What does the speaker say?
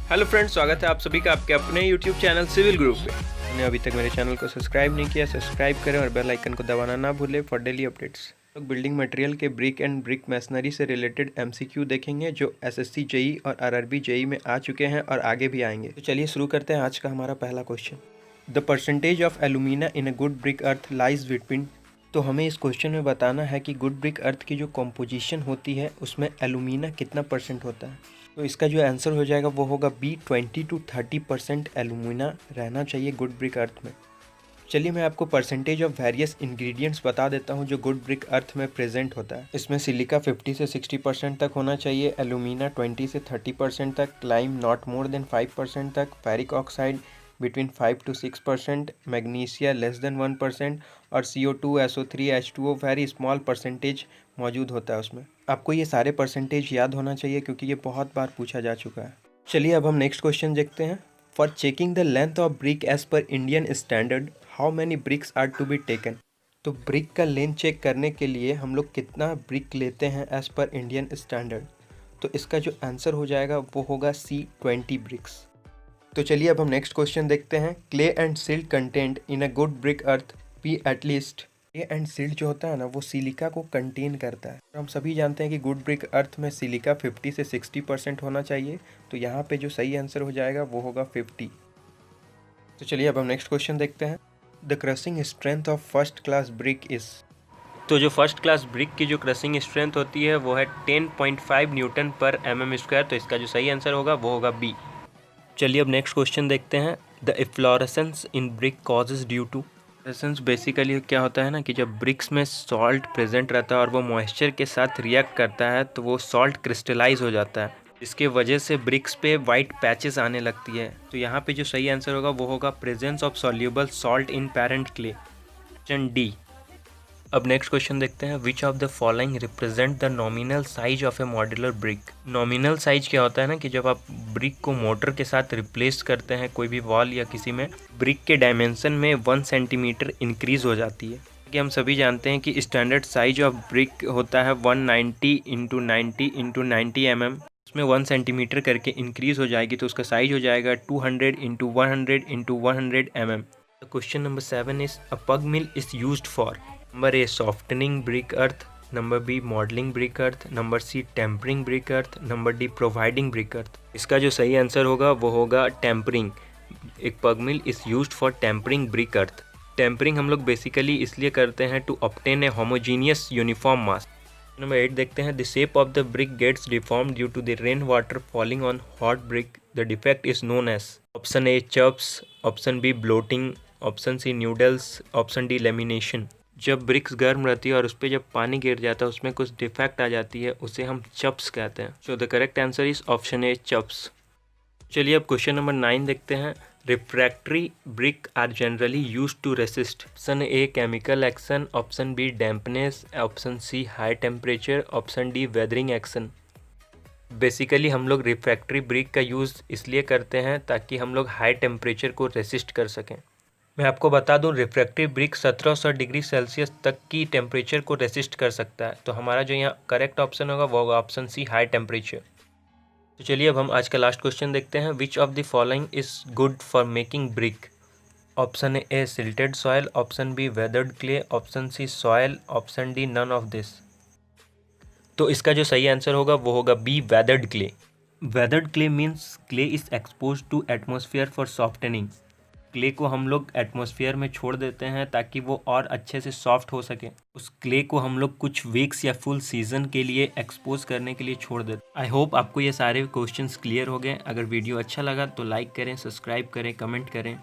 Hello friends, स्वागत है आप सभी का आपके अपने यूट्यूब चैनल सिविल ग्रुप पे। आपने अभी तक मेरे चैनल को सब्सक्राइब नहीं किया, सब्सक्राइब करें और बेल आइकन को दबाना ना भूलें फॉर डेली अपडेट्स। लोग बिल्डिंग मटेरियल के ब्रिक एंड ब्रिक मैसनरी से रिलेटेड एमसीक्यू देखेंगे जो एसएससी जेई और आरआरबी जेई में आ चुके हैं और आगे भी आएंगे। तो चलिए शुरू करते हैं आज का हमारा पहला question. The percentage of alumina in a good brick earth lies between. तो हमें इस क्वेश्चन में बताना है कि गुड ब्रिक अर्थ की जो कॉम्पोजिशन होती है उसमें एलुमिना कितना परसेंट होता है। तो इसका जो आंसर हो जाएगा वो होगा बी, 20 to 30% एलुमिना रहना चाहिए गुड ब्रिक अर्थ में। चलिए मैं आपको परसेंटेज ऑफ वेरियस इंग्रेडिएंट्स बता देता हूँ जो गुड ब्रिक अर्थ में प्रेजेंट होता है। इसमें सिलिका 50 से 60% तक होना चाहिए, एलुमिना 20 से 30% तक, लाइम नॉट मोर देन 5% तक, ferric oxide between 5 to 6%, magnesia less than 1% और CO2 SO3 H2O very small percentage मौजूद होता है उसमें। आपको ये सारे परसेंटेज याद होना चाहिए क्योंकि ये बहुत बार पूछा जा चुका है। चलिए अब हम नेक्स्ट क्वेश्चन देखते हैं। For checking the length of brick as per Indian standard how many bricks are to be taken. तो ब्रिक का लेंथ चेक करने के लिए हम लोग कितना ब्रिक लेते हैं एज पर इंडियन स्टैंडर्ड। तो इसका जो आंसर हो जाएगा वो होगा सी, 20 ब्रिक्स। तो चलिए अब हम नेक्स्ट क्वेश्चन देखते हैं। Clay and silt content in a good brick earth be at least. Clay and silt जो होता है ना वो सिलिका को कंटेन करता है। और हम सभी जानते हैं कि गुड ब्रिक अर्थ में सिलिका 50 से 60% होना चाहिए। तो यहाँ पे जो सही आंसर हो जाएगा वो होगा 50। तो चलिए अब हम नेक्स्ट क्वेश्चन देखते हैं। The crushing strength of first class brick is. तो जो फर्स्ट क्लास ब्रिक की जो क्रशिंग स्ट्रेंथ होती है वो है 10.5 न्यूटन पर mm²। तो इसका जो सही आंसर होगा वो होगा बी। चलिए अब नेक्स्ट क्वेश्चन देखते हैं। The efflorescence in brick causes due to. Efflorescence basically क्या होता है ना कि जब ब्रिक्स में सॉल्ट प्रेजेंट रहता है और वो मॉइस्चर के साथ रिएक्ट करता है तो वो सॉल्ट क्रिस्टलाइज हो जाता है, इसके वजह से ब्रिक्स पे वाइट पैचेस आने लगती है। तो यहाँ पे जो सही आंसर होगा वो होगा presence of soluble salt in parent clay, option D. अब नेक्स्ट क्वेश्चन देखते हैं। Which of the following represent the nominal size of A modular brick. Nominal size क्या होता है ना कि जब आप ब्रिक को मोटर के साथ रिप्लेस करते हैं कोई भी वॉल या किसी में, ब्रिक के डायमेंशन में 1 सेंटीमीटर इंक्रीज हो जाती है। कि हम सभी जानते हैं कि स्टैंडर्ड साइज ऑफ ब्रिक होता है 190 × 90 × 90 mm। उसमें 1 सेंटीमीटर करके इंक्रीज हो जाएगी तो उसका साइज हो जाएगा 200 × 100 × 100 mm। Question number 7 is a pug mill is used for. Number A softening brick earth, number B moulding brick earth, number C tempering brick earth, number D providing brick earth. इसका जो सही answer होगा वो होगा tempering. एक pug mill is used for tempering brick earth. Tempering हम लोग basically इसलिए करते हैं to obtain a homogeneous uniform mass. Number 8 देखते हैं। The shape of the brick gets deformed due to the rain water falling on hot brick, the defect is known as. Option A chuffs, option B bloating, option C nodules, option D lamination. जब bricks गर्म रहती है और उस पर जब पानी गिर जाता है उसमें कुछ डिफेक्ट आ जाती है, उसे हम चप्स कहते हैं। So the correct answer is option A chuffs. चलिए अब क्वेश्चन नंबर 9 देखते हैं। Refractory brick are generally use to resist. Option A chemical action, option B dampness, option C high temperature, option D weathering action. Basically हम लोग refractory brick का use इसलिए करते हैं ताकि हम लोग हाई टेम्परेचर को रेसिस्ट कर सकें। मैं आपको बता दूं रिफ्रैक्टिव ब्रिक 1700 डिग्री सेल्सियस तक की टेम्परेचर को रेसिस्ट कर सकता है। तो हमारा जो यहाँ करेक्ट ऑप्शन होगा वो होगा ऑप्शन सी, हाई टेम्परेचर। तो चलिए अब हम आज का लास्ट क्वेश्चन देखते हैं। Which of the following is good for making brick. Option A silted soil, option B weathered clay, option C soil, option D none of this. तो इसका जो सही आंसर होगा वो होगा B, weathered clay. Weathered clay means clay is expose to atmosphere for softening. Clay को हम लोग एटमॉस्फेयर में छोड़ देते हैं ताकि वो और अच्छे से सॉफ्ट हो सके। उस क्ले को हम लोग कुछ वीक्स या फुल सीजन के लिए एक्सपोज करने के लिए छोड़ देते। आई होप आपको ये सारे क्वेश्चंस क्लियर हो गए। अगर वीडियो अच्छा लगा तो लाइक करें, सब्सक्राइब करें, कमेंट करें।